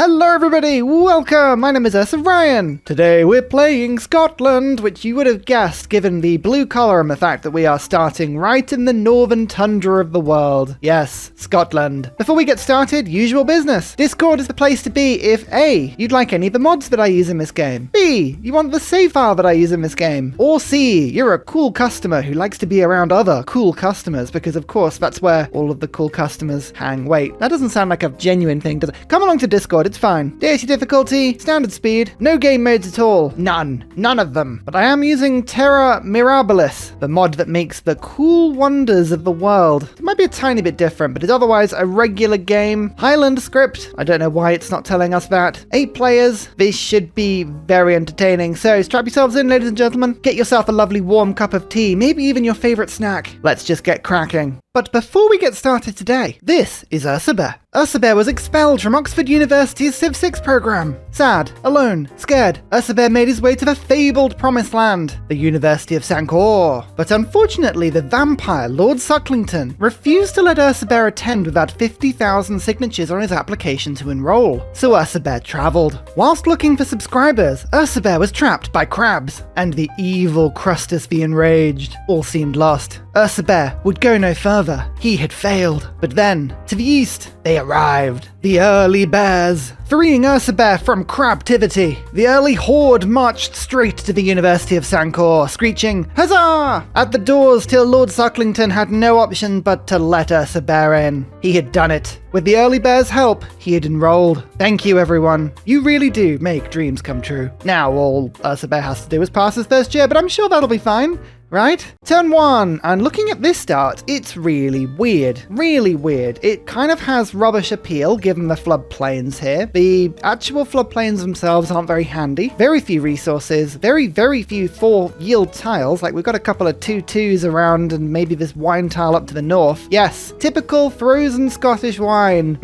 Hello everybody, welcome! My name is Ursa Ryan. Today we're playing Scotland, which you would have guessed given the blue colour and the fact that we are starting right in the northern tundra of the world. Yes, Scotland. Before we get started, usual business. Discord is the place to be if A, you'd like any of the mods that I use in this game. B, you want the save file that I use in this game. Or C, you're a cool customer who likes to be around other cool customers because of course that's where all of the cool customers hang. Wait, that doesn't sound like a genuine thing, does it? Come along to Discord. It's fine. Deity difficulty, standard speed, no game modes at all. None of them. But I am using Terra Mirabilis, the mod that makes the cool wonders of the world. It might be a tiny bit different, but it's otherwise a regular game. Highland script, I don't know why it's not telling us that. 8 players, this should be very entertaining. So strap yourselves in, ladies and gentlemen. Get yourself a lovely warm cup of tea, maybe even your favorite snack. Let's just get cracking. But before we get started today, this is Ursa. Ursa was expelled from Oxford University's Civ 6 program. Sad, alone, scared, Ursa made his way to the fabled promised land, the University of Sancor. But unfortunately, the vampire Lord Sucklington refused to let Ursa attend without 50,000 signatures on his application to enroll. So Ursa travelled. Whilst looking for subscribers, Ursa was trapped by crabs, and the evil Crustus the Enraged. All seemed lost. Ursa would go no further. He had failed. But then, to the east, they arrived. The early bears. Freeing Ursa from crabtivity, the early horde marched straight to the University of Sancor, screeching, "Huzzah!" at the doors till Lord Sucklington had no option but to let Ursa in. He had done it. With the early bears' help, he had enrolled. Thank you, everyone. You really do make dreams come true. Now all Ursa has to do is pass his first year, but I'm sure that'll be fine. Right? Turn 1, and looking at this start, it's really weird. Really weird. It kind of has rubbish appeal, given the floodplains here. The actual floodplains themselves aren't very handy. Very few resources, very few 4-yield tiles, like we've got a couple of 2-2s around and maybe this wine tile up to the north. Yes, typical frozen Scottish wine.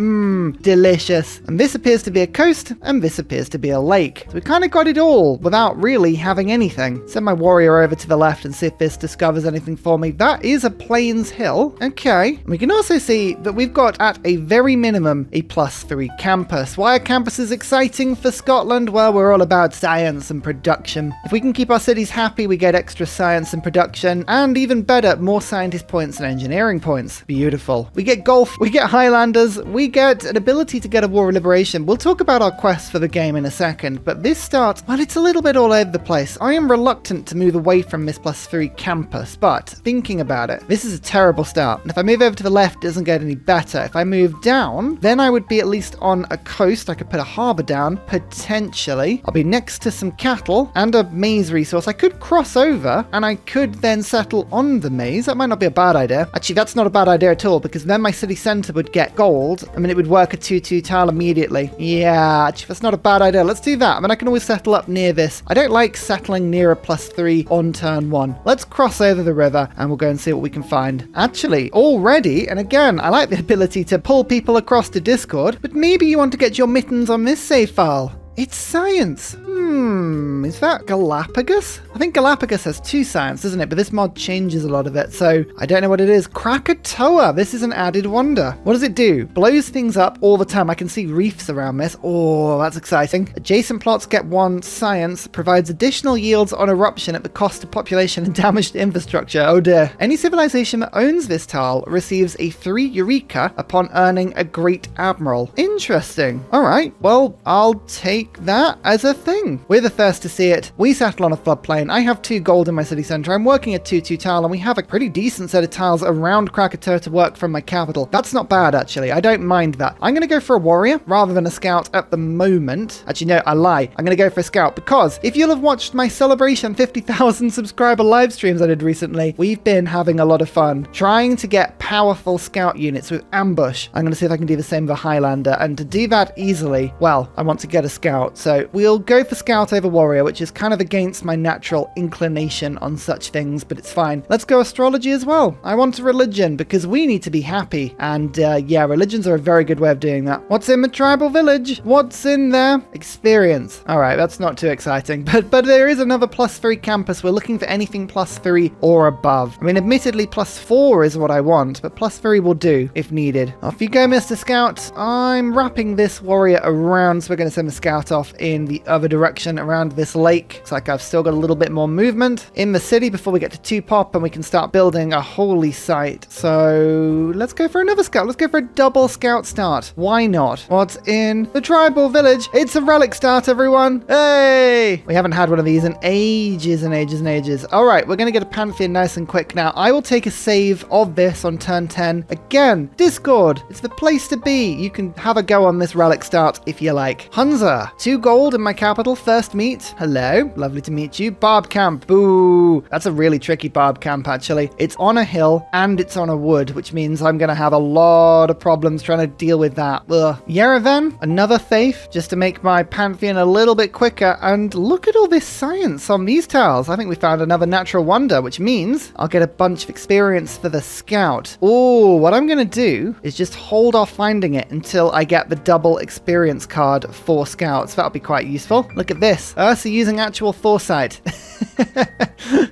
Delicious. And this appears to be a coast, and this appears to be a lake. So we kind of got it all without really having anything. Send my warrior over to the left and see if this discovers anything for me. That is a plains hill. Okay. We can also see that we've got at a very minimum a +3 campus. Why are campuses exciting for Scotland? Well, we're all about science and production. If we can keep our cities happy, we get extra science and production, and even better, more scientist points and engineering points. Beautiful. We get golf, we get Highlanders, we get an ability to get a War of Liberation. We'll talk about our quests for the game in a second, but this starts, well, it's a little bit all over the place. I am reluctant to move away from this +3 campus, but thinking about it, this is a terrible start. And if I move over to the left, it doesn't get any better. If I move down, then I would be at least on a coast. I could put a harbour down, potentially. I'll be next to some cattle and a maize resource. I could cross over and I could then settle on the maize. That might not be a bad idea. Actually, that's not a bad idea at all, because then my city centre would get gold. I mean, it would work a 2-2 tile immediately. Yeah, actually, that's not a bad idea. Let's do that. I mean, I can always settle up near this. I don't like settling near a +3 on turn 1. Let's cross over the river and we'll go and see what we can find. Actually, already, and again, I like the ability to pull people across to Discord, but maybe you want to get your mittens on this save file. It's science. Is that Galapagos? I think Galapagos has 2 science, doesn't it? But this mod changes a lot of it, so I don't know what it is. Krakatoa. This is an added wonder. What does it do? Blows things up all the time. I can see reefs around this. Oh, that's exciting. Adjacent plots get 1 science. Provides additional yields on eruption at the cost of population and damaged infrastructure. Oh dear. Any civilization that owns this tile receives a 3 Eureka upon earning a Great Admiral. Interesting. All right. Well, I'll take that as a thing. We're the first to see it. We settle on a floodplain. I have 2 gold in my city centre. I'm working a 2-2 tile, and we have a pretty decent set of tiles around Krakatoa to work from my capital. That's not bad, actually. I don't mind that. I'm going to go for a warrior rather than a scout at the moment. Actually, no, I lie. I'm going to go for a scout because if you'll have watched my celebration 50,000 subscriber live streams I did recently, we've been having a lot of fun trying to get powerful scout units with ambush. I'm going to see if I can do the same with a Highlander, and to do that easily, well, I want to get a scout. scout. So we'll go for scout over warrior, which is kind of against my natural inclination on such things, but it's fine. Let's go astrology as well. I want a religion because we need to be happy. And yeah, religions are a very good way of doing that. What's in the tribal village? What's in there? Experience. All right, that's not too exciting, but there is another +3 campus. We're looking for anything +3 or above. I mean, admittedly, +4 is what I want, but +3 will do if needed. Off you go, Mr. Scout. I'm wrapping this warrior around, so we're going to send the scout off in the other direction around this lake. Looks like I've still got a little bit more movement in the city before we get to 2 pop and we can start building a holy site. So let's go for another scout. Let's go for a double scout start. Why not? What's in the tribal village? It's a relic start, everyone. Hey! We haven't had one of these in ages and ages and ages. All right, we're going to get a pantheon nice and quick now. I will take a save of this on turn 10. Again, Discord. It's the place to be. You can have a go on this relic start if you like. Hunza, 2 gold in my capital. First meet. Hello. Lovely to meet you. Barb camp. Boo. That's a really tricky Barb camp, actually. It's on a hill and it's on a wood, which means I'm going to have a lot of problems trying to deal with that. Ugh. Yerevan, another Thafe, just to make my pantheon a little bit quicker. And look at all this science on these tiles. I think we found another natural wonder, which means I'll get a bunch of experience for the scout. Oh, what I'm going to do is just hold off finding it until I get the double experience card for scouts. That'll be quite useful. Look at this. Ursa using actual foresight.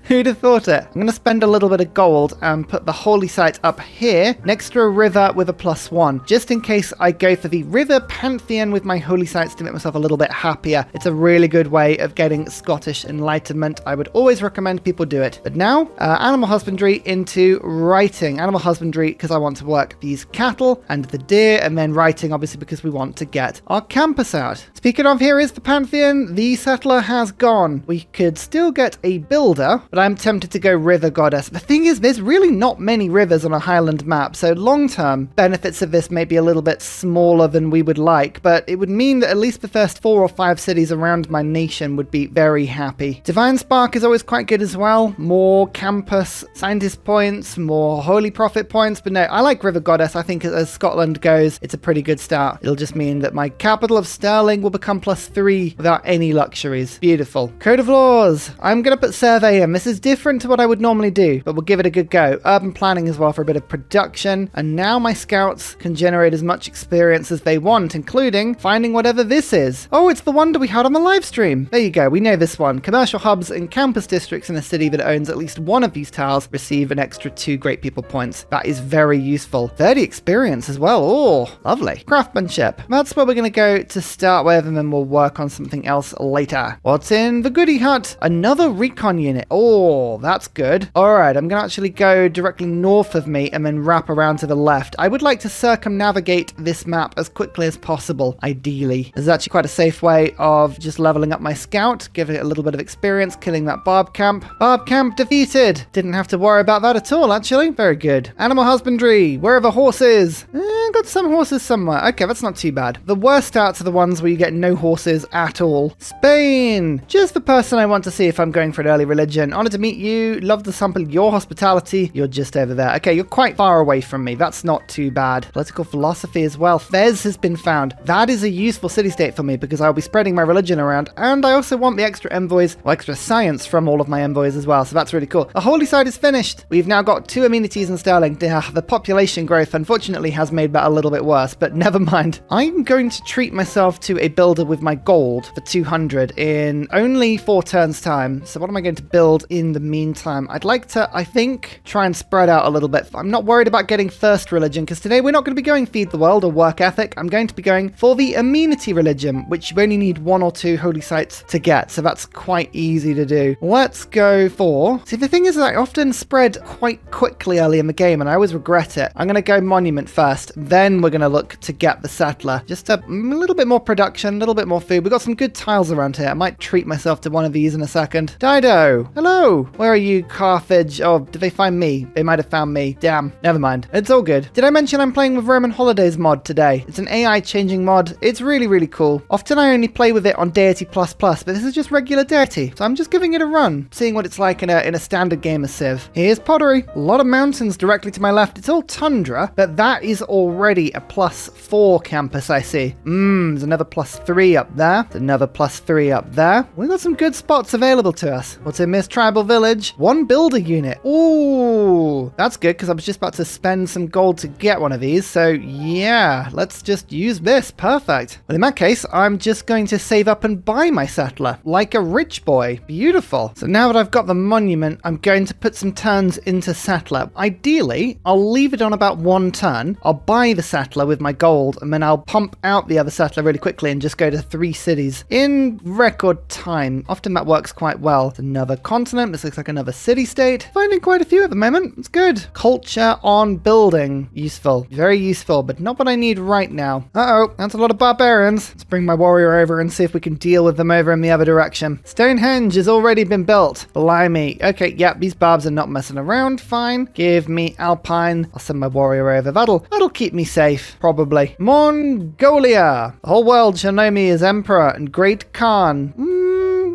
Who'd have thought it? I'm going to spend a little bit of gold and put the holy site up here next to a river with a +1, just in case I go for the river pantheon with my holy sites to make myself a little bit happier. It's a really good way of getting Scottish enlightenment. I would always recommend people do it. But now, animal husbandry into writing. Animal husbandry because I want to work these cattle and the deer, and then writing obviously because we want to get our campus out. Speaking of, here is the pantheon. The settler has gone. We could still get a builder, but I'm tempted to go river goddess. The thing is, there's really not many rivers on a highland map, so long-term benefits of this may be a little bit smaller than we would like, but it would mean that at least the first 4 or 5 cities around my nation would be very happy. Divine Spark is always quite good as well. More campus scientist points, more holy prophet points, but no, I like river goddess. I think as Scotland goes, it's a pretty good start. It'll just mean that my capital of Stirling will become +3 without any luxuries. Beautiful. Code of laws. I'm going to put survey in. This is different to what I would normally do, but we'll give it a good go. Urban planning as well for a bit of production. And now my scouts can generate as much experience as they want, including finding whatever this is. Oh, it's the wonder we had on the live stream. There you go. We know this one. Commercial hubs and campus districts in a city that owns at least one of these tiles receive an extra 2 great people points. That is very useful. 30 experience as well. Oh, lovely. Craftsmanship. That's where we're going to go to start with, and then we'll work on something else later. What's in the goodie hut? Another recon unit. Oh, that's good. All right, I'm going to actually go directly north of me and then wrap around to the left. I would like to circumnavigate this map as quickly as possible, ideally. This is actually quite a safe way of just leveling up my scout, giving it a little bit of experience, killing that Barb camp. Barb camp defeated. Didn't have to worry about that at all, actually. Very good. Animal husbandry. Where are the horses? Got some horses somewhere. Okay, that's not too bad. The worst starts are the ones where you get no horses at all. Spain. Just the person I want to see if I'm going for an early religion. Honored to meet you. Love to sample your hospitality. You're just over there. Okay, you're quite far away from me. That's not too bad. Political philosophy as well. Fez has been found. That is a useful city-state for me because I'll be spreading my religion around, and I also want the extra envoys, or extra science from all of my envoys as well, so that's really cool. The holy site is finished. We've now got 2 amenities in Stirling. The population growth, unfortunately, has made that a little bit worse, but never mind. I'm going to treat myself to a builder with my gold for 200 in only 4 turns time. So what am I going to build in the meantime? I'd like to, I think, try and spread out a little bit. I'm not worried about getting first religion because today we're not going to be going feed the world or work ethic. I'm going to be going for the amenity religion, which you only need 1 or 2 holy sites to get. So that's quite easy to do. Let's go for... See, the thing is that I often spread quite quickly early in the game and I always regret it. I'm going to go monument first. Then we're going to look to get the settler. Just a little bit more production, a little bit more food. We've got some good tiles around here. I might treat myself to one of these in a second. Dido, hello. Where are you, Carthage? Oh, did they find me? They might have found me. Damn. Never mind. It's all good. Did I mention I'm playing with Roman Holidays mod today? It's an AI changing mod. It's really, really cool. Often I only play with it on Deity++, but this is just regular Deity. So I'm just giving it a run, seeing what it's like in a standard game of Civ. Here's pottery. A lot of mountains directly to my left. It's all tundra, but that is already a +4 campus I see. There's another +5 +3 up there. Another +3 up there. We've got some good spots available to us. What's in this tribal village? 1 builder unit. Ooh, that's good because I was just about to spend some gold to get one of these. So yeah, let's just use this. Perfect. Well, in that case, I'm just going to save up and buy my settler like a rich boy. Beautiful. So now that I've got the monument, I'm going to put some turns into settler. Ideally, I'll leave it on about 1 turn. I'll buy the settler with my gold, and then I'll pump out the other settler really quickly and just go to 3 cities in record time. Often that works quite well. It's another continent. This looks like another city-state. Finding quite a few at the moment. It's good. Culture on building. Useful. Very useful, but not what I need right now. Uh-oh, that's a lot of barbarians. Let's bring my warrior over and see if we can deal with them over in the other direction. Stonehenge has already been built. Blimey. Okay, yeah, these barbs are not messing around. Fine. Give me Alpine. I'll send my warrior over. That'll keep me safe, probably. Mongolia. The whole world shall know me as Emperor and Great Khan.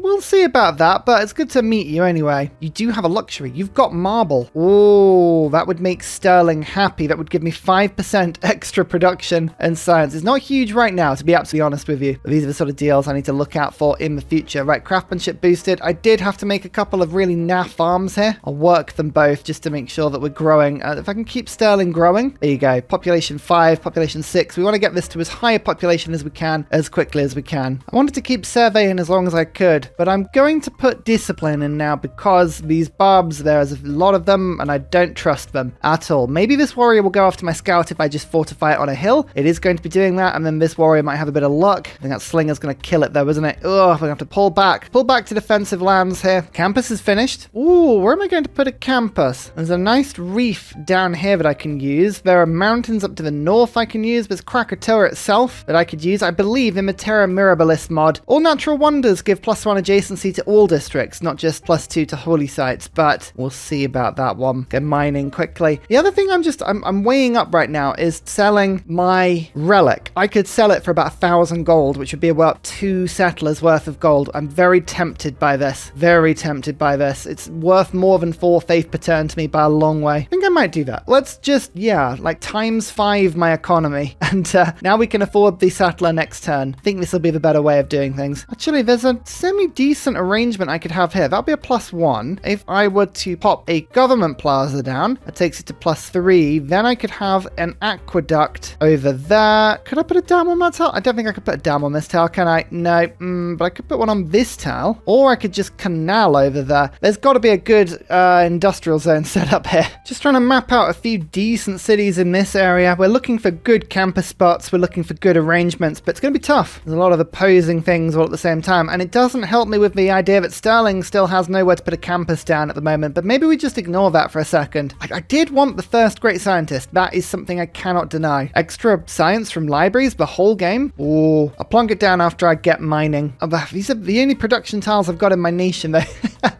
We'll see about that, but it's good to meet you anyway. You do have a luxury. You've got marble. Oh, that would make Sterling happy. That would give me 5% extra production and science. It's not huge right now, to be absolutely honest with you. But these are the sort of deals I need to look out for in the future. Right, craftsmanship boosted. I did have to make a couple of really naff farms here. I'll work them both just to make sure that we're growing. If I can keep Sterling growing. There you go. Population 5, population 6. We want to get this to as high a population as we can, as quickly as we can. I wanted to keep surveying as long as I could, but I'm going to put discipline in now because these barbs, there's a lot of them and I don't trust them at all. Maybe this warrior will go after my scout if I just fortify it on a hill. It is going to be doing that, and then this warrior might have a bit of luck. I think that slinger's going to kill it though, isn't it? Oh, we're going to have to pull back to defensive lands here. Campus is finished. Ooh, where am I going to put a campus? There's a nice reef down here that I can use. There are mountains up to the north I can use. There's Krakatoa itself that I could use. I believe in the Terra Mirabilis mod, all natural wonders give +1 adjacency to all districts, not just +2 to holy sites, but we'll see about that one. Go mining quickly. The other thing I'm weighing up right now is selling my relic. I could sell it for about 1,000 gold, which would be about 2 settlers worth of gold. I'm very tempted by this. Very tempted by this. It's worth more than 4 faith per turn to me by a long way. I think I might do that. Let's just, yeah, like ×5 my economy. And now we can afford the settler next turn. I think this will be the better way of doing things. Actually, there's a semi-decent arrangement I could have here. That'll be a +1. If I were to pop a government plaza down, that takes it to +3. Then I could have an aqueduct over there. Could I put a dam on that tile? I don't think I could put a dam on this tile, can I? No, but I could put one on this tile, or I could just canal over there. There's got to be a good industrial zone set up here. Just trying to map out a few decent cities in this area. We're looking for good campus spots. We're looking for good arrangements, but it's going to be tough. There's a lot of opposing things all at the same time, and it doesn't help me with the idea that Sterling still has nowhere to put a campus down at the moment, but maybe we just ignore that for a second. I did want the first great scientist. That is something I cannot deny. Extra science from libraries, the whole game. Ooh, I'll plonk it down after I get mining. Oh, these are the only production tiles I've got in my nation though.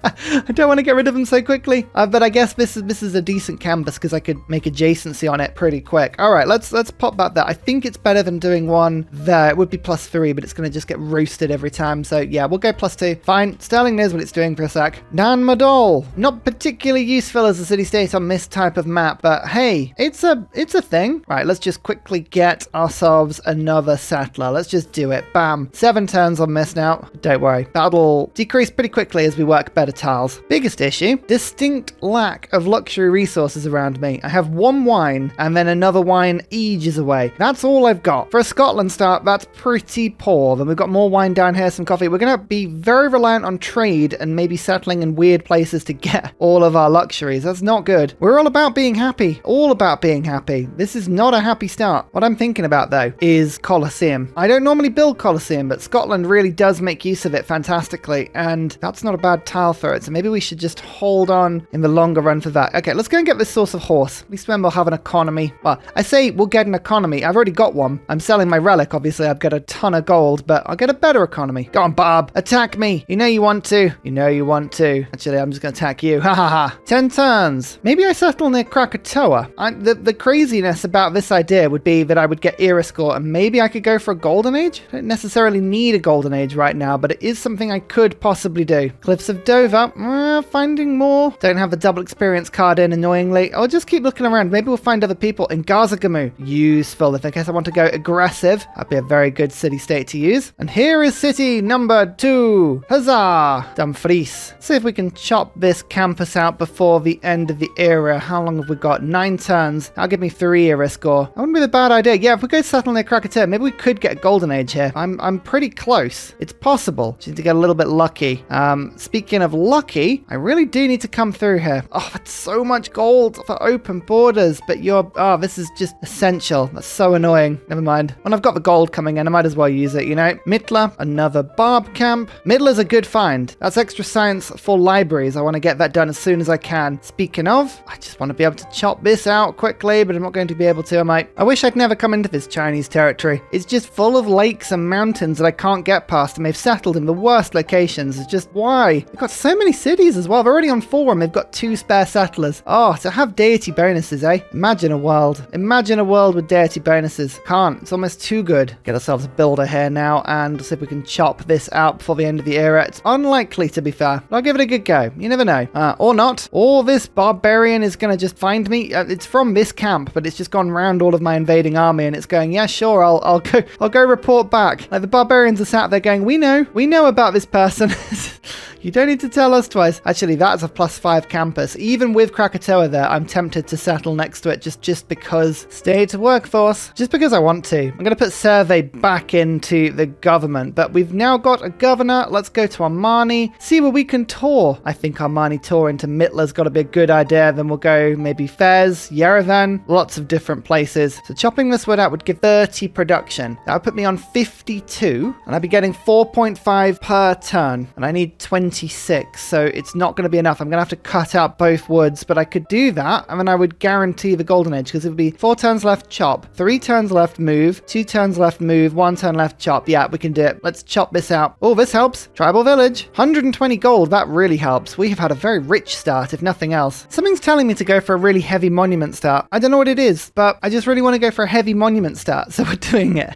I don't want to get rid of them so quickly, but I guess this is a decent campus because I could make adjacency on it pretty quick. All right, let's pop that there. I think it's better than doing one there. It would be +3, but it's going to just get roasted every time. So yeah, we'll go +2. Fine. Sterling knows what it's doing for a sec. Madol, not particularly useful as a city-state on this type of map, but hey, it's a thing. Right, let's just quickly get ourselves another settler. Let's just do it. Bam. 7 turns on this now. Don't worry. That'll decrease pretty quickly as we work better tiles. Biggest issue, distinct lack of luxury resources around me. I have 1 wine and then another wine ages away. That's all I've got. For a Scotland start, that's pretty poor. Then we've got more wine down here, some coffee. We're going to be very reliant on trade and maybe settling in weird places to get all of our luxuries. That's not good. We're all about being happy. All about being happy. This is not a happy start. What I'm thinking about though is Colosseum. I don't normally build Colosseum, but Scotland really does make use of it fantastically, and that's not a bad tile for it. So maybe we should just hold on in the longer run for that. Okay, let's go and get this source of horse. At least then we'll have an economy. Well, I say we'll get an economy. I've already got one. I'm selling my relic. Obviously, I've got a ton of gold, but I'll get a better economy. Go on, Barb. Attack me. You know you want to. You know you want to. Actually, I'm just going to attack you. Ha ha ha. 10 turns. Maybe I settle near Krakatoa. The craziness about this idea would be that I would get era score and maybe I could go for a golden age. I don't necessarily need a golden age right now, but it is something I could possibly do. Cliffs of Dover. Finding more. Don't have the double experience card in, annoyingly. I'll just keep looking around. Maybe we'll find other people in Gazagamu. Useful if in case I want to go aggressive. That'd be a very good city-state to use. And here is city number 2. Huzzah! Dumfries. See if we can chop this campus out before the end of the era. How long have we got? 9 turns. That'll give me 3 era score. That wouldn't be a bad idea. Yeah, if we go settle near Krakatoa, maybe we could get a golden age here. I'm pretty close. It's possible. Just need to get a little bit lucky. Speaking of lucky, I really do need to come through here. Oh, that's so much gold for open borders, but this is just essential. That's so annoying. Never mind. When I've got the gold coming in, I might as well use it, you know? Mittler, another Barb camp. Mittler's a good find. That's extra science for libraries. I want to get that done as soon as I can. Speaking of, I just want to be able to chop this out quickly, but I'm not going to be able to, am I? I wish I'd never come into this Chinese territory. It's just full of lakes and mountains that I can't get past, and they've settled in the worst locations. It's just, why? They've got so many cities as well. They're already on 4 and they've got 2 spare settlers. Oh, to have deity bonuses, eh? Imagine a world. Imagine a world with deity bonuses. Can't. It's almost too good. Get ourselves a builder here now and see if we can chop this out before the end of the era. It's unlikely, to be fair, but I'll give it a good go. You never know. Or not. Or this barbarian is going to just find me. It's from this camp, but it's just gone round all of my invading army and it's going, yeah, sure, I'll go report back. Like the barbarians are sat there going, we know about this person. You don't need to tell us twice. Actually, that's a +5 campus. Even with Krakatoa there, I'm tempted to settle next to it just because. Stay to workforce. Just because I want to. I'm going to put survey back into the government. But we've now got a governor. Let's go to Armani. See where we can tour. I think Armani tour into Mittler's got to be a good idea. Then we'll go maybe Fez, Yerevan. Lots of different places. So chopping this wood out would give 30 production. That would put me on 52. And I'd be getting 4.5 per turn. And I need 26, so it's not going to be enough. I'm going to have to cut out both woods, but I could do that, and then I would guarantee the golden age, because it would be 4 turns left, chop, 3 turns left, move, 2 turns left, move, 1 turn left, chop. Yeah, we can do it. Let's chop this out. Oh, this helps. Tribal village. 120 gold. That really helps. We have had a very rich start, if nothing else. Something's telling me to go for a really heavy monument start. I don't know what it is, but I just really want to go for a heavy monument start, so we're doing it.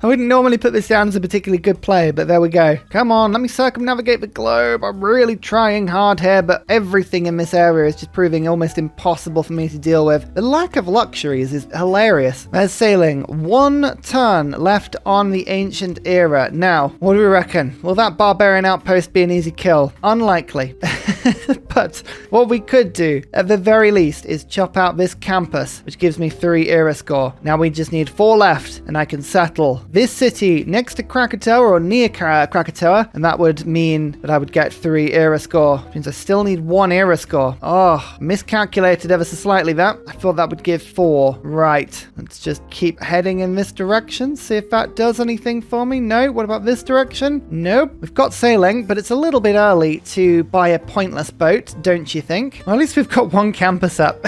I wouldn't normally put this down as a particularly good play, but there we go. Come on, let me circumnavigate the globe. I'm really trying hard here, but everything in this area is just proving almost impossible for me to deal with. The lack of luxuries is hilarious. There's sailing. 1 turn left on the ancient era. Now, what do we reckon? Will that barbarian outpost be an easy kill? Unlikely. But what we could do, at the very least, is chop out this campus, which gives me 3 era score. Now we just need 4 left, and I can settle this city next to Krakatoa or near Krakatoa, and that would mean that I would get 3 era score. Which means I still need 1 era score. Oh, miscalculated ever so slightly there. I thought that would give 4. Right. Let's just keep heading in this direction, see if that does anything for me. No. What about this direction? Nope. We've got sailing, but it's a little bit early to buy a pointless boat, don't you think? Well, at least we've got 1 campus up.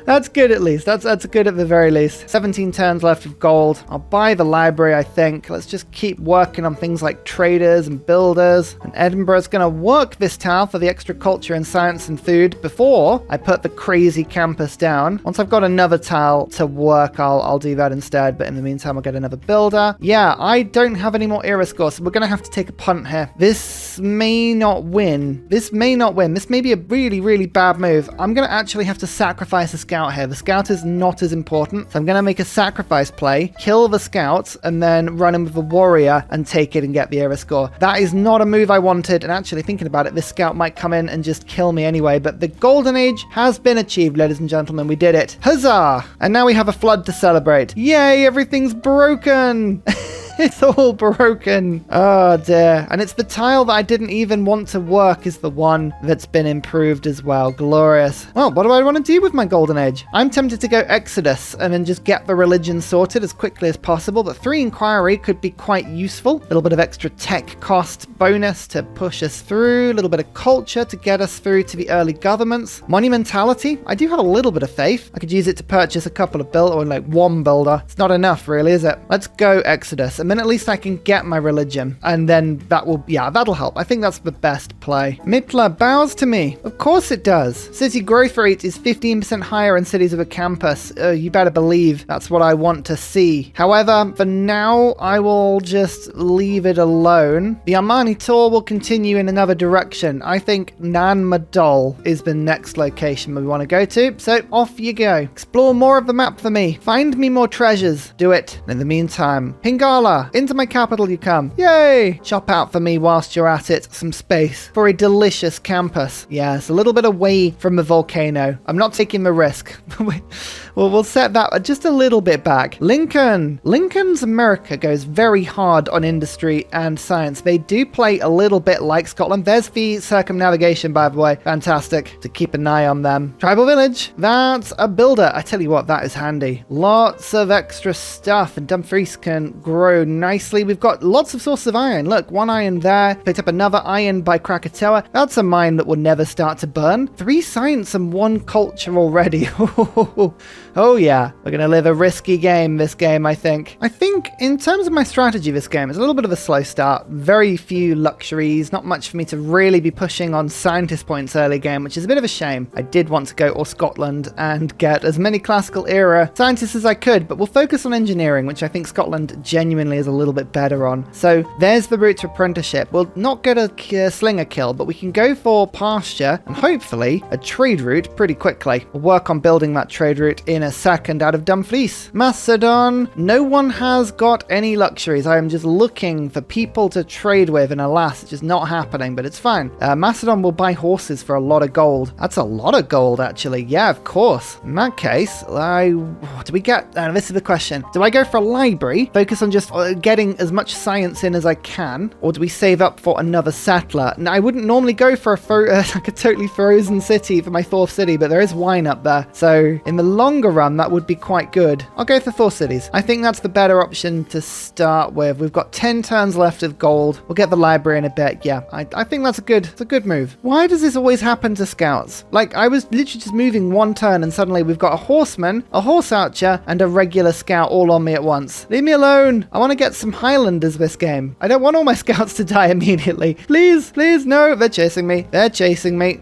That's good at least. That's good at the very least. 17 turns left of gold. I'll buy the library, I think. Let's just keep working on things like traders and builders. And Edinburgh's going to work this town for the extra culture and science and food before I put the crazy campus down. Once I've got another tile to work, I'll do that instead. But in the meantime, I'll get another builder. Yeah, I don't have any more era scores, so we're going to have to take a punt here. This may not win. This may be a really, really bad move. I'm going to actually have to sacrifice a scout here. The scout is not as important, so I'm going to make a sacrifice play, kill the scout, and then run in with the warrior and take it and get the era score. That is not a move I wanted, and actually thinking about it, this scout might come in and just kill me anyway, but the golden age has been achieved, ladies and gentlemen. We did it. Huzzah! And now we have a flood to celebrate. Yay, everything's broken! It's all broken. Oh dear. And it's the tile that I didn't even want to work is the one that's been improved as well. Glorious. Well, what do I want to do with my golden age? I'm tempted to go Exodus and then just get the religion sorted as quickly as possible, but 3 inquiry could be quite useful. A little bit of extra tech cost bonus to push us through, a little bit of culture to get us through to the early governments. Monumentality, I do have a little bit of faith. I could use it to purchase a couple of build or like 1 builder. It's not enough really, is it? Let's go Exodus. and then at least I can get my religion. And then that'll help. I think that's the best play. Mitla bows to me. Of course it does. City growth rate is 15% higher in cities with a campus. You better believe that's what I want to see. However, for now, I will just leave it alone. The Amenity tour will continue in another direction. I think Madol is the next location we want to go to. So off you go. Explore more of the map for me. Find me more treasures. Do it. And in the meantime, Pingala, into my capital you come. Yay! Chop out for me whilst you're at it some space for a delicious campus. Yes, a little bit away from the volcano. I'm not taking the risk. Well, we'll set that just a little bit back. Lincoln's America goes very hard on industry and science. They do play a little bit like Scotland. There's the circumnavigation, by the way. Fantastic to keep an eye on them. Tribal village. That's a builder. I tell you what, that is handy. Lots of extra stuff, and Dumfries can grow nicely. We've got lots of sources of iron. Look, one iron there. Picked up another iron by Krakatoa. That's a mine that will never start to burn. 3 science and 1 culture already. Oh yeah, we're going to live a risky game this game, I think. I think in terms of my strategy this game, it's a little bit of a slow start. Very few luxuries, not much for me to really be pushing on scientist points early game, which is a bit of a shame. I did want to go all Scotland and get as many classical era scientists as I could, but we'll focus on engineering, which I think Scotland genuinely is a little bit better on. So there's the route to apprenticeship. We'll not get a slinger kill, but we can go for pasture and hopefully a trade route pretty quickly. We'll work on building that trade route in a second out of Dumfries. Macedon, no one has got any luxuries. I am just looking for people to trade with, and alas, it's just not happening, but it's fine. Macedon will buy horses for a lot of gold. That's a lot of gold, actually. Yeah, of course. In that case, do we get, this is the question. Do I go for a library, focus on just getting as much science in as I can, or do we save up for another settler? Now, I wouldn't normally go for like a totally frozen city for my 4th city, but there is wine up there. So in the longer run, that would be quite good. I'll go for 4 cities. I think that's the better option to start with. We've got 10 turns left of gold. We'll get the library in a bit. Yeah, I think that's a good move. Why does this always happen to scouts? Like, I was literally just moving 1 turn and suddenly we've got a horseman, a horse archer, and a regular scout all on me at once. Leave me alone. I want to get some Highlanders this game. I don't want all my scouts to die immediately. Please, no. They're chasing me.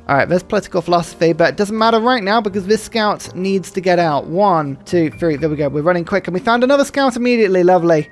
All right, there's political philosophy, but it doesn't matter right now because this scout needs to get out. 1, 2, 3. There we go. We're running quick and we found another scout immediately. Lovely.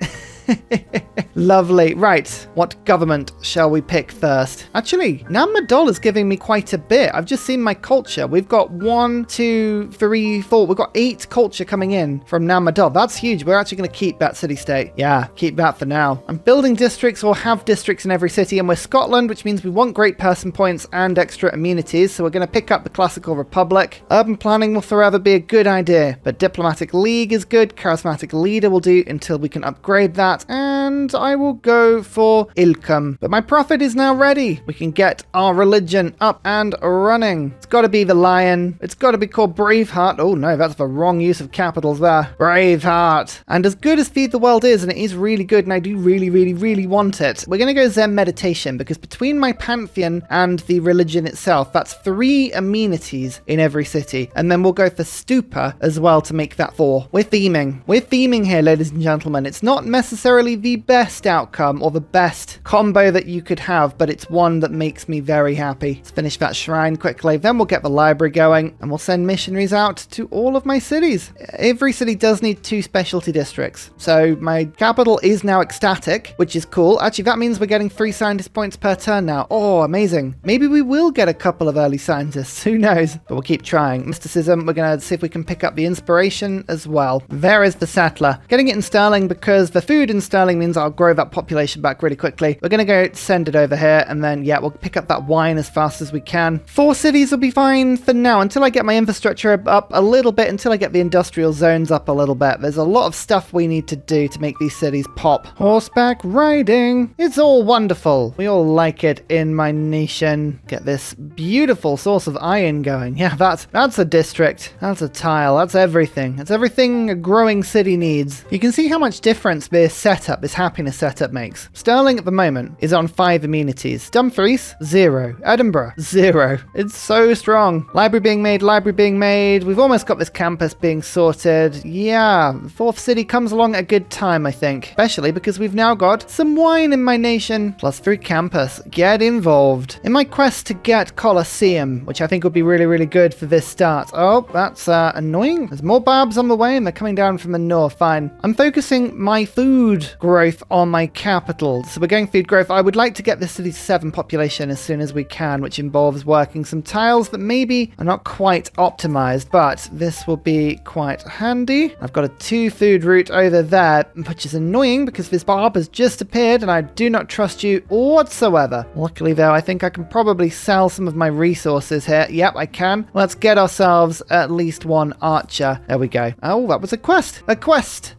Lovely. Right. What government shall we pick first? Actually, Madol is giving me quite a bit. I've just seen my culture. We've got 1, 2, 3, 4. We've got 8 culture coming in from Madol. That's huge. We're actually going to keep that city-state. Yeah, keep that for now. I'm building districts or have districts in every city, and we're Scotland, which means we want great person points and extra amenities. So we're going to pick up the classical republic. Urban planning will forever be a good idea, but diplomatic league is good. Charismatic leader will do until we can upgrade that. And I will go for Ilkham. But my prophet is now ready. We can get our religion up and running. It's got to be the lion. It's got to be called Braveheart. Oh no, that's the wrong use of capitals there. Braveheart. And as good as Feed the World is, and it is really good, and I do really want it, we're going to go Zen meditation, because between my pantheon and the religion itself, that's 3 amenities in every city. And then we'll go for stupa as well to make that 4. We're theming here, ladies and gentlemen. It's not necessarily the best outcome or the best combo that you could have, but it's one that makes me very happy. Let's finish that shrine quickly, then we'll get the library going and we'll send missionaries out to all of my cities. Every city does need 2 specialty districts, so my capital is now ecstatic, which is cool. Actually, that means we're getting 3 scientist points per turn now. Oh, amazing. Maybe we will get a couple of early scientists, who knows, but we'll keep trying. Mysticism, we're going to see if we can pick up the inspiration as well. There is the settler. Getting it in sterling because the food in sterling means I'll grow that population back really quickly. We're going to go send it over here, and then, yeah, we'll pick up that wine as fast as we can. 4 cities will be fine for now, until I get my infrastructure up a little bit, until I get the industrial zones up a little bit. There's a lot of stuff we need to do to make these cities pop. Horseback riding. It's all wonderful. We all like it in my nation. Get this beautiful source of iron going. Yeah, that's a district. That's a tile. That's everything. That's everything a growing city needs. You can see how much difference this setup, this happiness setup makes. Stirling at the moment is on 5 amenities. Dumfries, 0. Edinburgh, 0. It's so strong. Library being made. We've almost got this campus being sorted. Yeah, the 4th city comes along at a good time, I think. Especially because we've now got some wine in my nation. +3 campus. Get involved. In my quest to get Colosseum, which I think would be really, really good for this start. Oh, that's annoying. There's more Barbs on the way and they're coming down from the north. Fine. I'm focusing my food growth on my capital. So we're going food growth. I would like to get this city to 7 population as soon as we can, which involves working some tiles that maybe are not quite optimized, but this will be quite handy. I've got a 2 food route over there, which is annoying because this Barb has just appeared and I do not trust you whatsoever. Luckily though, I think I can probably sell some of my resources here. Yep, I can. Let's get ourselves at least 1 archer. There we go. Oh, that was a quest. A quest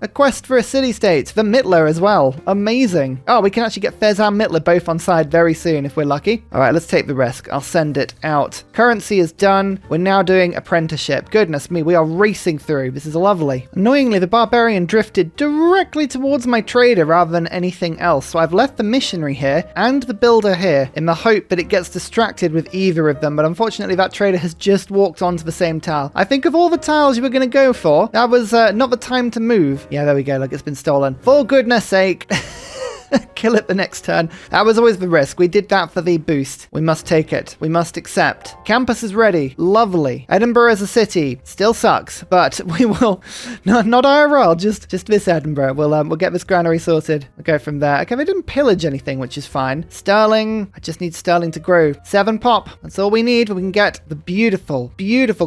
for a city-state. For Mittler as well. Amazing. Oh, we can actually get Fez and Mittler both on side very soon if we're lucky. All right, let's take the risk. I'll send it out. Currency is done. We're now doing apprenticeship. Goodness me, we are racing through. This is lovely. Annoyingly, the barbarian drifted directly towards my trader rather than anything else. So I've left the missionary here and the builder here in the hope that it gets distracted with either of them. But unfortunately, that trader has just walked onto the same tile. I think of all the tiles you were going to go for, that was not the time to move. Yeah, there we go. Like it's been stolen. For goodness sake. Kill it the next turn. That was always the risk. We did that for the boost. We must take it. We must accept. Campus is ready. Lovely. Edinburgh as a city still sucks, but we will not IRL. Just this Edinburgh. We'll get this granary sorted. We'll go from there. Okay, they didn't pillage anything, which is fine. Sterling. I just need Sterling to grow. 7 pop. That's all we need. We can get the beautiful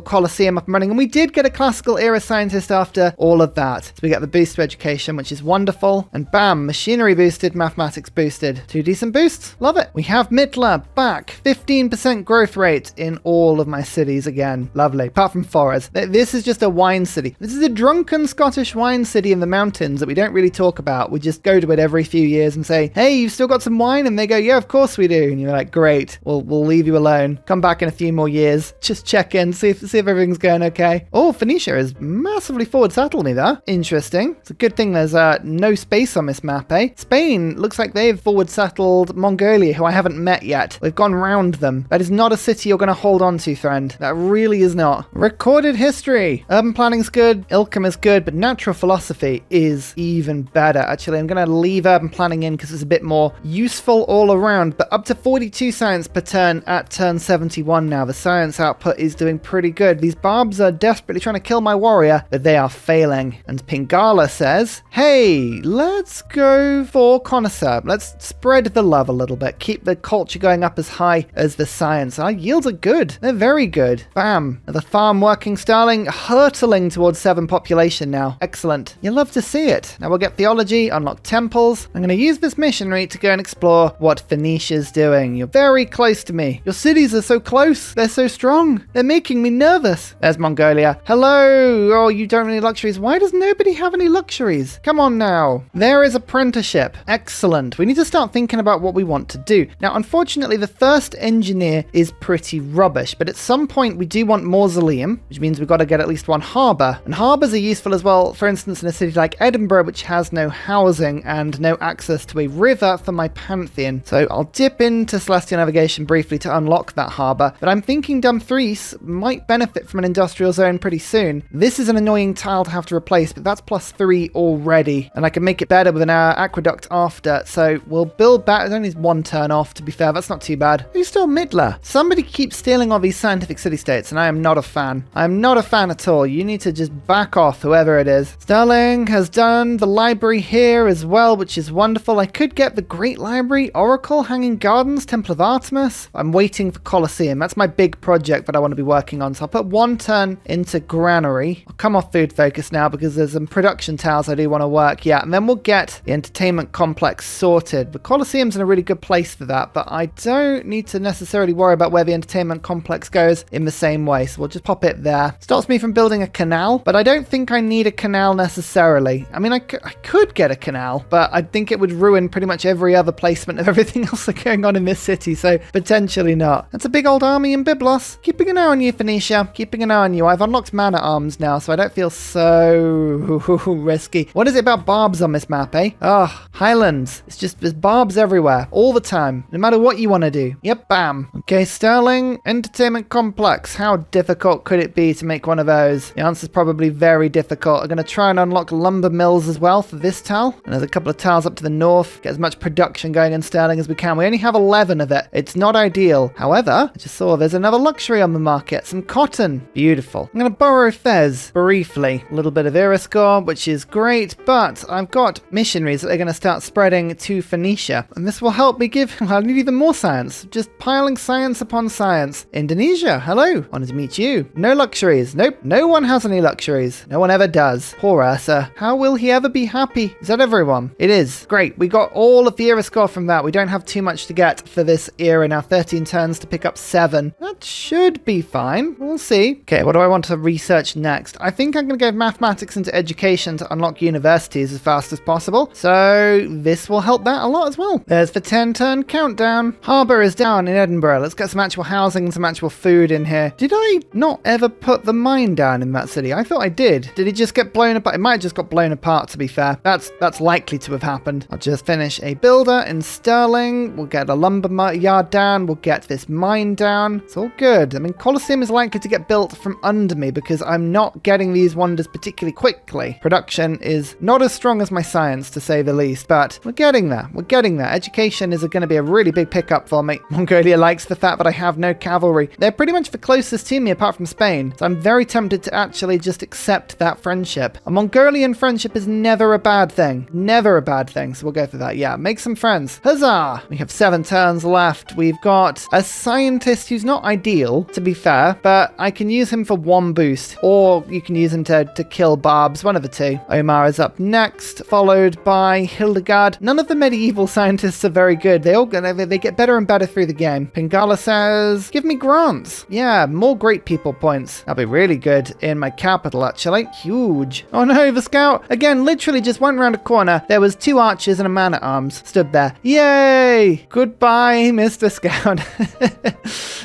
Colosseum up and running. And we did get a classical era scientist after all of that. So we get the boost to education, which is wonderful. And bam, machinery boosted. Mathematics boosted. 2 decent boosts. Love it. We have Mittler back. 15% growth rate in all of my cities again. Lovely. Apart from Forres. This is just a wine city. This is a drunken Scottish wine city in the mountains that we don't really talk about. We just go to it every few years and say, hey, you've still got some wine? And they go, yeah, of course we do. And you're like, great. We'll leave you alone. Come back in a few more years. Just check in. See if everything's going okay. Oh, Phoenicia is massively forward settled me there. Interesting. It's a good thing there's no space on this map, eh? Spain looks like they've forward settled Mongolia, who I haven't met yet. We've gone round them. That is not a city you're going to hold on to, friend. That really is not. Recorded history. Urban planning's good. Ilkham is good, but natural philosophy is even better. Actually, I'm going to leave urban planning in because it's a bit more useful all around, but up to 42 science per turn at turn 71 now. The science output is doing pretty good. These Barbs are desperately trying to kill my warrior, but they are failing. And Pingala says, hey, let's go for connoisseur. Let's spread the love a little bit. Keep the culture going up as high as the science. Our yields are good. They're very good. Bam. The farm working Starling hurtling towards 7 population now. Excellent. You love to see it. Now we'll get theology, unlock temples. I'm going to use this missionary to go and explore what Phoenicia's doing. You're very close to me. Your cities are so close. They're so strong. They're making me nervous. There's Mongolia. Hello. Oh, you don't have any luxuries. Why does nobody have any luxuries? Come on now. There is apprenticeship. Excellent. We need to start thinking about what we want to do. Now, unfortunately, the first engineer is pretty rubbish, but at some point we do want mausoleum, which means we've got to get at least 1 harbour. And harbours are useful as well, for instance, in a city like Edinburgh, which has no housing and no access to a river for my pantheon. So I'll dip into Celestial Navigation briefly to unlock that harbour, but I'm thinking Dumfries might benefit from an industrial zone pretty soon. This is an annoying tile to have to replace, but that's +3 already, and I can make it better with an aqueduct after. So we'll build back. There's only 1 turn off, to be fair. That's not too bad. Who's still Mittler? Somebody keeps stealing all these scientific city-states, and I am not a fan. I am not a fan at all. You need to just back off, whoever it is. Sterling has done the library here as well, which is wonderful. I could get the Great Library, Oracle, Hanging Gardens, Temple of Artemis. I'm waiting for Colosseum. That's my big project that I want to be working on. So I'll put 1 turn into Granary. I'll come off food focus now because there's some production tiles I do want to work. Yeah, and then we'll get the entertainment complex sorted. The Colosseum's in a really good place for that, but I don't need to necessarily worry about where the entertainment complex goes in the same way, so we'll just pop it there. Stops me from building a canal, but I don't think I need a canal necessarily. I mean, I could get a canal, but I think it would ruin pretty much every other placement of everything else that's going on in this city, so potentially not. That's a big old army in Byblos. Keeping an eye on you, Phoenicia. Keeping an eye on you. I've unlocked man at arms now, so I don't feel so risky. What is it about Barbs on this map, eh? Oh, Highland islands. It's just, there's barbs everywhere, all the time, no matter what you want to do. Yep, bam. Okay, Sterling Entertainment Complex. How difficult could it be to make one of those? The answer's probably very difficult. I'm going to try and unlock lumber mills as well for this tile. And there's a couple of tiles up to the north. Get as much production going in Sterling as we can. We only have 11 of it. It's not ideal. However, I just saw there's another luxury on the market. Some cotton. Beautiful. I'm going to borrow Fez briefly. A little bit of Ursa, which is great, but I've got missionaries that are going to start spreading to Phoenicia. And this will help me give, I need even more science. Just piling science upon science. Indonesia, hello. Wanted to meet you. No luxuries. Nope, no one has any luxuries. No one ever does. Poor Ursa. How will he ever be happy? Is that everyone? It is. Great. We got all of the era score from that. We don't have too much to get for this era now. 13 turns to pick up 7. That should be fine. We'll see. Okay, what do I want to research next? I think I'm going to go mathematics into education to unlock universities as fast as possible. So this will help that a lot as well. There's the 10-turn countdown. Harbour is down in Edinburgh. Let's get some actual housing and some actual food in here. Did I not ever put the mine down in that city? I thought I did. Did it just get blown apart? It might have just got blown apart, to be fair. That's likely to have happened. I'll just finish a builder in Sterling. We'll get a lumber yard down. We'll get this mine down. It's all good. I mean, Colosseum is likely to get built from under me because I'm not getting these wonders particularly quickly. Production is not as strong as my science, to say the least, but we're getting there. We're getting there. Education is going to be a really big pickup for me. Mongolia likes the fact that I have no cavalry. They're pretty much the closest to me apart from Spain, so I'm very tempted to actually just accept that friendship. A Mongolian friendship is never a bad thing. Never a bad thing, so we'll go for that. Yeah, make some friends. Huzzah! We have 7 turns left. We've got a scientist who's not ideal, to be fair, but I can use him for 1 boost, or you can use him to kill Barbs, one of the two. Omar is up next, followed by Hildegard. None of the medieval scientists are very good. They get better and better through the game. Pingala says, give me grants. Yeah, more great people points. That'll be really good in my capital, actually. Huge. Oh no, the scout, again, literally just went around a corner. There was 2 archers and a man-at-arms stood there. Yay! Goodbye, Mr. Scout.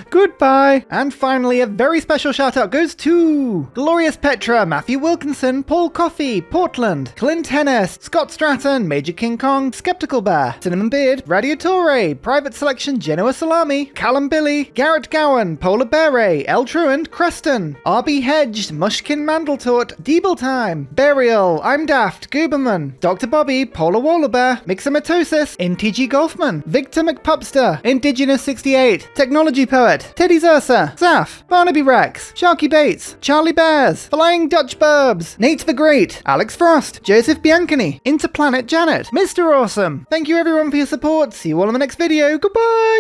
Goodbye. And finally, a very special shout out goes to Glorious Petra, Matthew Wilkinson, Paul Coffey, Portland, Clint Hennis, Scott Stratton, Major King Kong, Skeptical Bear, Cinnamon Beard, Radiatore, Private Selection, Genoa Salami, Callum Billy, Garrett Gowan, Polar Beret, El Truant, Creston, RB Hedged, Mushkin Mandletort, Deeble Time, Burial, I'm Daft, Gooberman, Dr. Bobby, Polar Wallabear, Mixomatosis, NTG Golfman, Victor McPupster, Indigenous 68, Technology Poet, Teddy Ursa, Zaf, Barnaby Rex, Sharky Bates, Charlie Bears, Flying Dutch Burbs, Nate the Great, Alex Frost, Joseph Biancani, Interplanet Janet, Mr. Awesome. Thank you everyone for your support. See you all in the next video. Goodbye!